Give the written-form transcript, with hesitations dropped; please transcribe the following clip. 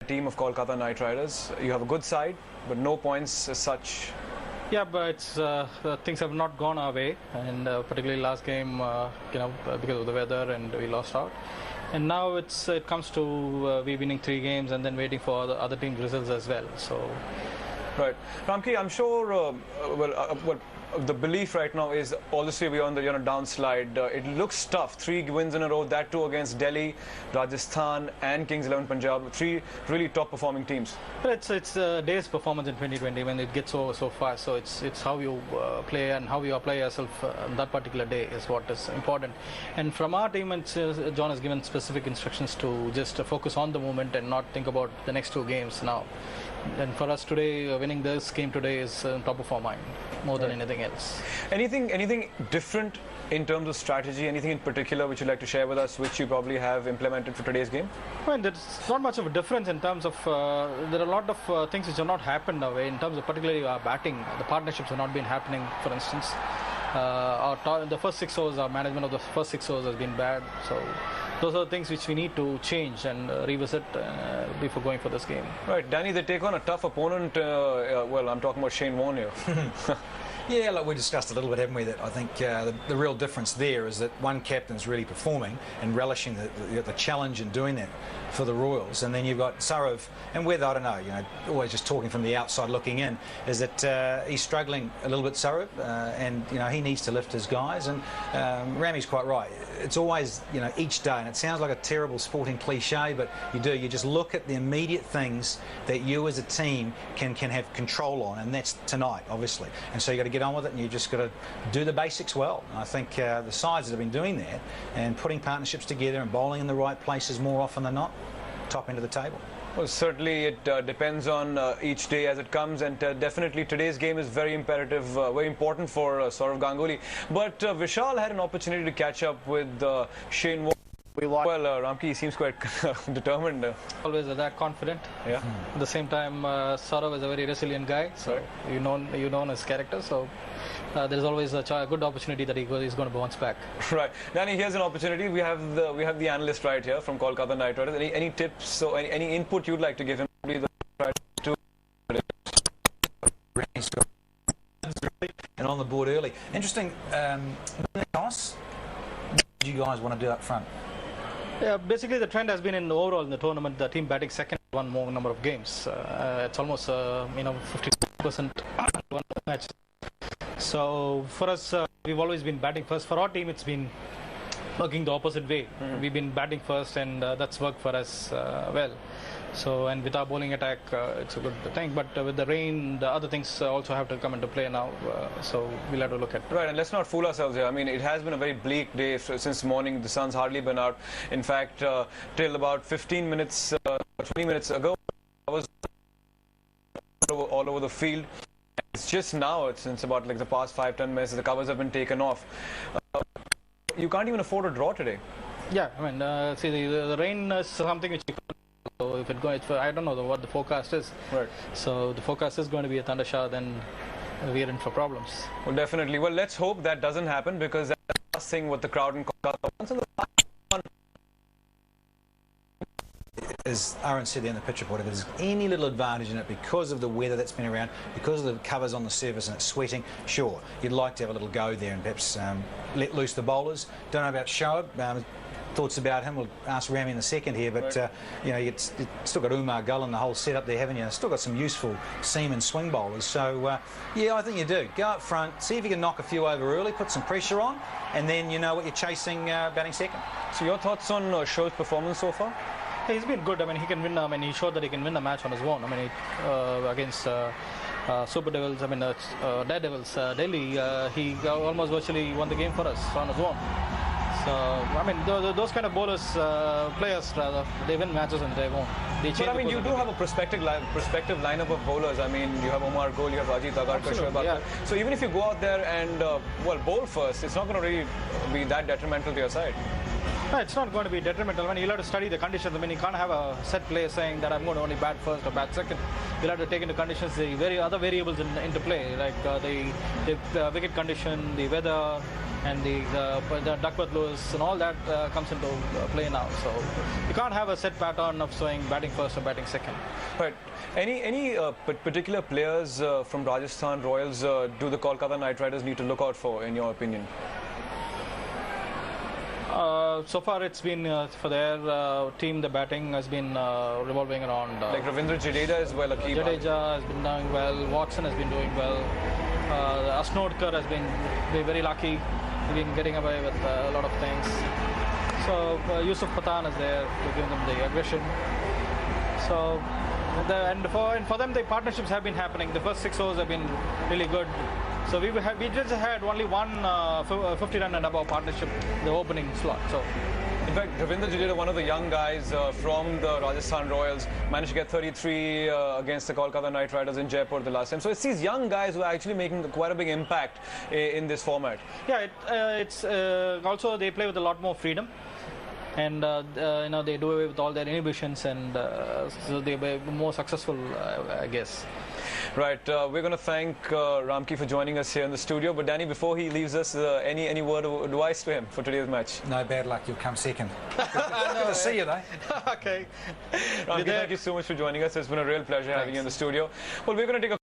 team of Kolkata Knight Riders. You have a good side, but no points as such. Yeah, but it's, things have not gone our way, and particularly last game, because of the weather, and we lost out. And now it comes to we winning 3 games and then waiting for the other team's results as well. So, right, Ramky, I'm sure. The belief right now is obviously we're on the downslide. It looks tough. 3 wins in a row, that too against Delhi, Rajasthan, and Kings 11 Punjab. 3 really top performing teams. But it's a day's performance in 2020 when it gets over so fast. So it's how you play and how you apply yourself on that particular day is what is important. And from our team, John has given specific instructions to just focus on the moment and not think about the next 2 games now. And for us today, winning this game today is top of our mind more than anything else. Anything different in terms of strategy? Anything in particular which you'd like to share with us, which you probably have implemented for today's game? Well, there's not much of a difference in terms of there are a lot of things which have not happened our way in terms of particularly our batting. The partnerships have not been happening. For instance, the first 6 overs, our management of the first 6 overs has been bad. So those are the things which we need to change and revisit before going for this game. Right, Danny, they take on a tough opponent. Well, I'm talking about Shane Warne here. Yeah, like we discussed a little bit, haven't we, that I think the real difference there is that one captain's really performing and relishing the challenge and doing that for the Royals, and then you've got Saurav, and whether, I don't know, always just talking from the outside looking in, is that he's struggling a little bit, Saurav, and he needs to lift his guys, and Ramy's quite right. It's always, each day, and it sounds like a terrible sporting cliche, but you just look at the immediate things that you as a team can have control on, and that's tonight, obviously. And so you've got to get on with it, and you've just got to do the basics well. And I think the sides that have been doing that and putting partnerships together and bowling in the right places more often than not, top end of the table. Well, certainly it depends on each day as it comes, and definitely today's game is very imperative, very important for Sourav Ganguly. But Vishal had an opportunity to catch up with Shane Warne. Well, Ramky seems quite determined. Always that confident. Yeah. At the same time, Saurav is a very resilient guy, so you know his character. So there is always a good opportunity that he's going to bounce back. Right, Danny. Here's an opportunity. We have the analyst right here from Kolkata Knight Riders. Any tips or any input you'd like to give him? And on the board early. Interesting. Toss. What do you guys want to do up front? Yeah, basically the trend has been overall in the tournament, the team batting second, one more number of games. It's almost 50% one match. So for us, we've always been batting first. For our team, it's been working the opposite way. We've been batting first, and that's worked for us well. So, and with our bowling attack, it's a good thing. But with the rain, the other things also have to come into play now. So we'll have to look at it. Right, and let's not fool ourselves here. I mean, it has been a very bleak day since morning. The sun's hardly been out. In fact, till about 15 minutes, 20 minutes ago, I was all over the field. It's just now, since about like the past 5-10 minutes, the covers have been taken off. You can't even afford a draw today. Yeah, I mean, see, the rain is something which you can't. So if it goes, I don't know what the forecast is. Right. So the forecast is going to be a thunder shower, then we are in for problems. Well, definitely. Well, let's hope that doesn't happen, because that's the last thing what the crowd in Kolkata wants. And the last one, as Aaron said there in the pitch report, if there's any little advantage in it because of the weather that's been around, because of the covers on the surface and it's sweating, sure, you'd like to have a little go there and perhaps let loose the bowlers. Don't know about Shoaib. Thoughts about him, we'll ask Ramy in a second here, but you've still got Umar Gull and the whole setup there, haven't you? Still got some useful seam and swing bowlers, so yeah, I think you do. Go up front, see if you can knock a few over early, put some pressure on, and then you know what you're chasing batting second. So your thoughts on Shoaib's performance so far? Hey, he's been good. I mean, he can win. I mean, he showed that he can win the match on his own. I mean, against Super Devils, I mean, Daredevils, Delhi, he almost virtually won the game for us on his own. So, I mean, those kind of bowlers, players rather, they win matches and they won't. But I mean, you do have a prospective lineup of bowlers. I mean, you have Omar Gol, you have Rajit Agarkar, Shoaib. Yeah. So even if you go out there and bowl first, it's not going to really be that detrimental to your side. No, it's not going to be detrimental. I mean, you'll have to study the conditions. I mean, you can't have a set play saying that I'm going to only bat first or bat second. You'll have to take into conditions the other variables into play, like the wicket condition, the weather, and the Duckworth Lewis and all that comes into play now. So you can't have a set pattern of swing batting first or batting second. Right. Any particular players from Rajasthan Royals do the Kolkata Knight Riders need to look out for, in your opinion? So far it's been for their team, the batting has been revolving around like Ravindra Jadeja as well, a key Jadeja has been doing well, Watson has been doing well, Asnodkar has been very lucky, he's been getting away with a lot of things. So Yusuf Pathan is there to give them the aggression. So and for them the partnerships have been happening. The first 6 overs have been really good. So we just had only one 50 run and above partnership, the opening slot. So, in fact, Ravindra Jadeja, one of the young guys from the Rajasthan Royals, managed to get 33 against the Kolkata Knight Riders in Jaipur the last time. So it's these young guys who are actually making quite a big impact in this format. Yeah, it's also they play with a lot more freedom. And they do away with all their inhibitions, and so they were more successful, I guess. Right, we're going to thank Ramky for joining us here in the studio. But Danny, before he leaves us, any word of advice to him for today's match? No bad luck, you'll come second. Good to see you, though. Okay. Ramky, thank you so much for joining us. It's been a real pleasure having you in the studio. Well, we're going to take a